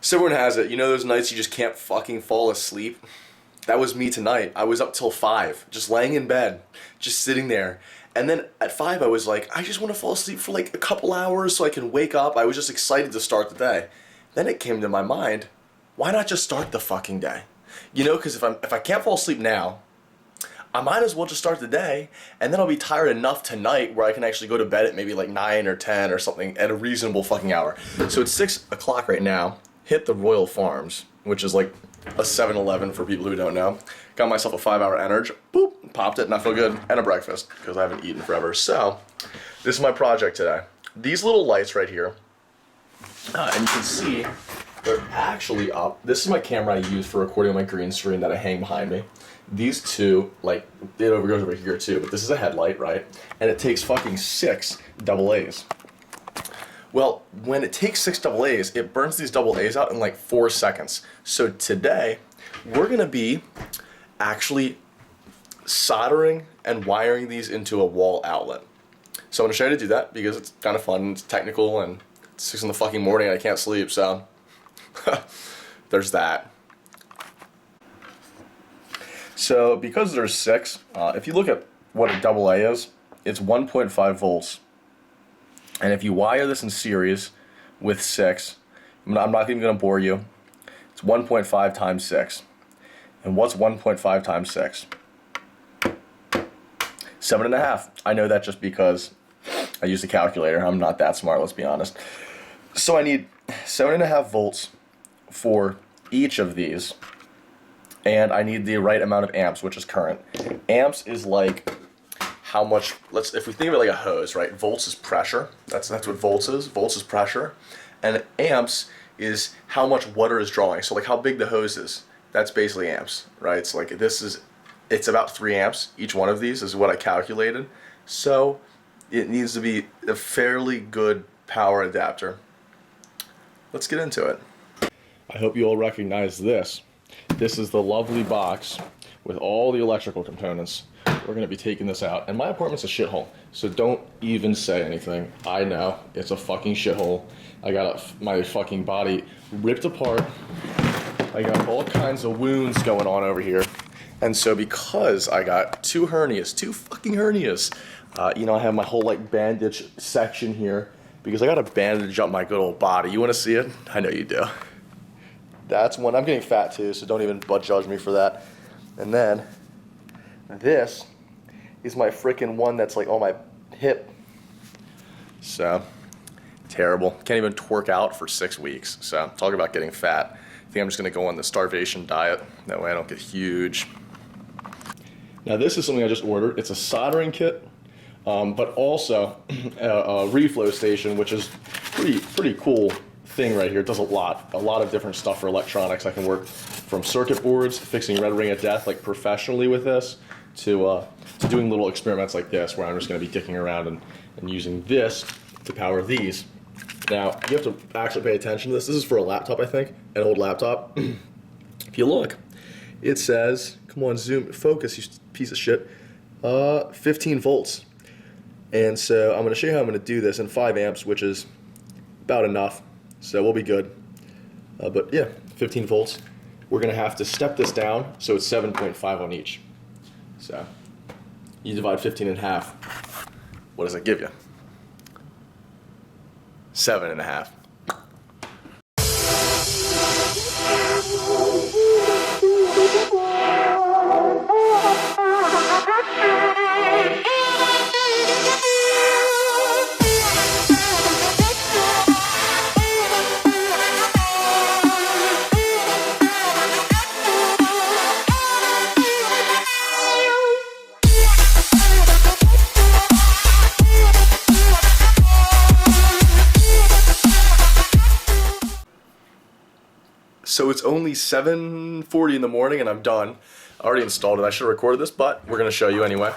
So everyone has it. You know those nights you just can't fucking fall asleep? That was me tonight. I was up till 5, just laying in bed, just sitting there. And then at 5 I was like, I just want to fall asleep for like a couple hours so I can wake up. I was just excited to start the day. Then it came to my mind, why not just start the fucking day? You know, because if I can't fall asleep now, I might as well just start the day, and then I'll be tired enough tonight where I can actually go to bed at maybe like 9 or 10 or something at a reasonable fucking hour. So it's 6 o'clock right now. Hit the Royal Farms, which is like a 7-Eleven for people who don't know. Got myself a 5-hour energy, boop, popped it, and I feel good. And a breakfast, because I haven't eaten forever. So, this is my project today. These little lights right here, and you can see they're actually up. This is my camera I use for recording on my green screen that I hang behind me. These two, like, it goes over here too, but this is a headlight, right? And it takes fucking 6 AA's. Well, when it takes 6 AA's, it burns these AA's out in like 4 seconds. So today, we're gonna be actually soldering and wiring these into a wall outlet. So I'm gonna show you how to do that because it's kind of fun, it's technical, and it's 6 in the fucking morning and I can't sleep, so there's that. So because there's 6, if you look at what a AA is, it's 1.5 volts. And if you wire this in series with 6, I'm not even going to bore you, it's 1.5 times 6. And what's 1.5 times 6? 7.5. I know that just because I used a calculator. I'm not that smart, let's be honest. So I need 7.5 volts for each of these. And I need the right amount of amps, which is current. Amps is like how much, if we think of it like a hose, right? Volts is pressure. That's what volts is. Volts is pressure. And amps is how much water is drawing. So like how big the hose is. That's basically amps, right? It's like it's about 3 amps. Each one of these is what I calculated. So it needs to be a fairly good power adapter. Let's get into it. I hope you all recognize this. This is the lovely box with all the electrical components. We're going to be taking this out. And my apartment's a shithole, so don't even say anything. I know, it's a fucking shithole. I got my fucking body ripped apart. I got all kinds of wounds going on over here. And so because I got 2 fucking hernias, you know, I have my whole like bandage section here because I got to bandage up my good old body. You want to see it? I know you do. That's one. I'm getting fat too, so don't even butt judge me for that. And then this is my freaking one that's like on my hip. So terrible. Can't even twerk out for 6 weeks. So talk about getting fat. I think I'm just gonna go on the starvation diet. That way I don't get huge. Now this is something I just ordered. It's a soldering kit, but also a reflow station, which is pretty cool thing right here. It does a lot of different stuff for electronics. I can work from circuit boards, fixing Red Ring of Death like professionally with this, to doing little experiments like this where I'm just going to be dicking around and using this to power these. Now you have to actually pay attention to this. This is for a laptop, I think, an old laptop. If you look, it says, come on, zoom, focus, you piece of shit, 15 volts. And so I'm going to show you how I'm going to do this in 5 amps, which is about enough. So we'll be good. But yeah, 15 volts. We're going to have to step this down, so it's 7.5 on each. So you divide 15 in half. What does it give you? 7.5. So it's only 7:40 in the morning and I'm done. I already installed it. I should have recorded this, but we're going to show you anyway.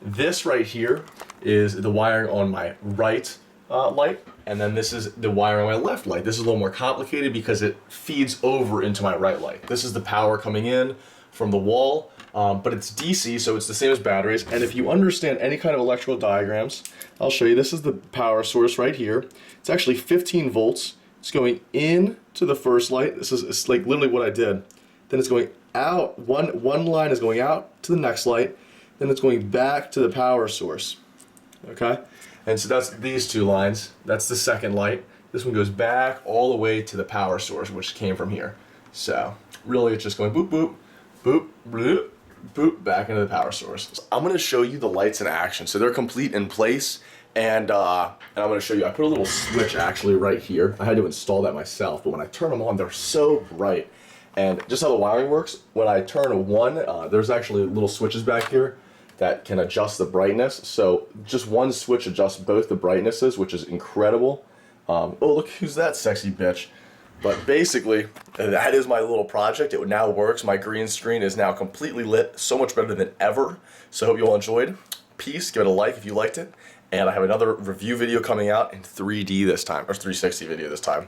This right here is the wiring on my right light, and then this is the wiring on my left light. This is a little more complicated because it feeds over into my right light. This is the power coming in from the wall, but it's DC, so it's the same as batteries. And if you understand any kind of electrical diagrams, I'll show you. This is the power source right here. It's actually 15 volts. It's going in to the first light. It's like literally what I did. Then it's going out. One line is going out to the next light. Then it's going back to the power source. Okay? And so that's these two lines. That's the second light. This one goes back all the way to the power source, which came from here. So really it's just going boop, boop, boop, bloop, boop, back into the power source. I'm gonna show you the lights in action. So they're complete in place, and I'm gonna show you, I put a little switch actually right here. I had to install that myself, but when I turn them on, they're so bright. And just how the wiring works, when I turn one, there's actually little switches back here that can adjust the brightness. So just one switch adjusts both the brightnesses, which is incredible. Oh, look who's that sexy bitch. But basically, that is my little project. It now works. My green screen is now completely lit, so much better than ever. So I hope you all enjoyed. Peace, give it a like if you liked it. And I have another review video coming out in 3D this time, or 360 video this time.